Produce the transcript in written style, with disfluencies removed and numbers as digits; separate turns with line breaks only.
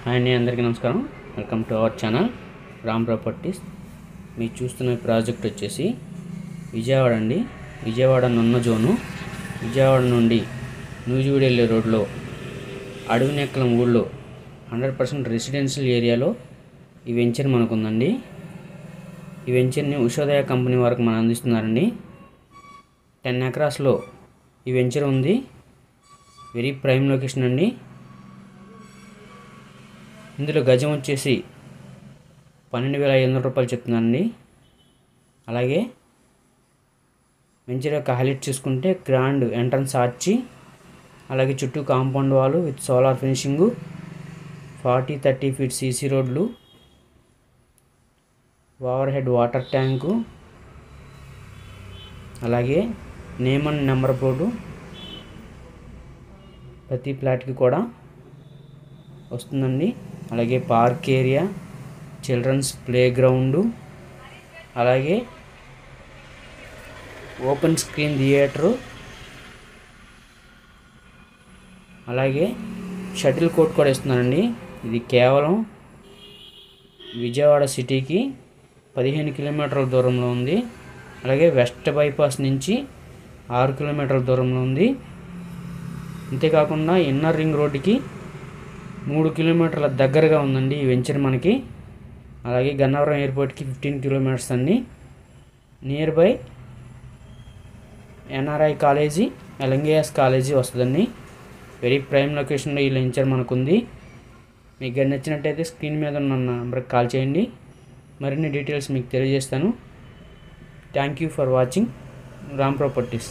Hi అండి, అందరికీ నమస్కారం. Welcome to our channel Ram properties. మీరు చూస్తున్న ప్రాజెక్ట్ వచ్చేసి విజయవాడ అండి. విజయవాడ నున్న జోను. విజయవాడ నుండి నూజివీడు వెళ్ళే రోడ్లో అడవినెక్కలం ఊళ్ళో 100% రెసిడెన్షియల్ ఏరియాలో ఈ వెంచర్ మనకుందండి. ఈ వెంచర్ని ఉషోదయ కంపెనీ వరకు మనం అందిస్తున్నారండి. 10 ఎకరాస్లో ఈ వెంచర్ ఉంది. వెరీ ప్రైమ్ లొకేషన్ అండి. ఇందులో గజం వచ్చేసి 12,500 రూపాయలు చెప్తున్నానండి. అలాగే వెంచర్ యొక్క హైలైట్ చూసుకుంటే గ్రాండ్ ఎంట్రన్స్ ఆర్చి, అలాగే చుట్టూ compound wall with solar finishing, 40-30 feet CC రోడ్లు, ఓవర్ హెడ్ వాటర్ ట్యాంకు, అలాగే నేమ్ అండ్ నెంబర్ బోర్డు ప్రతి ప్లాట్కి కూడా వస్తుందండి. అలాగే park area, children's playground, అలాగే ఓపెన్ స్క్రీన్ థియేటరు, అలాగే షటిల్ కోర్ట్ కూడా ఇస్తున్నారండి. ఇది కేవలం విజయవాడ సిటీకి 15 కిలోమీటర్ల దూరంలో ఉంది. అలాగే వెస్ట్ బైపాస్ నుంచి 6 కిలోమీటర్ల దూరంలో ఉంది. అంతేకాకుండా ఇన్నర్ రింగ్ రోడ్డుకి 3 కిలోమీటర్ల దగ్గరగా ఉందండి ఈ వెంచర్ మనకి. అలాగే గన్నవరం ఎయిర్పోర్ట్కి 15 కిలోమీటర్స్ అండి. Near by NRI college, LMKS college వస్తుందండి. వెరీ ప్రైమ్ లొకేషన్లో ఈ వెంచర్ మనకుంది. మీకు నచ్చినట్టయితే స్క్రీన్ మీద ఉన్న నెంబర్కి కాల్ చేయండి. మరిన్ని డీటెయిల్స్ మీకు తెలియజేస్తాను. Thank you for watching Ram properties.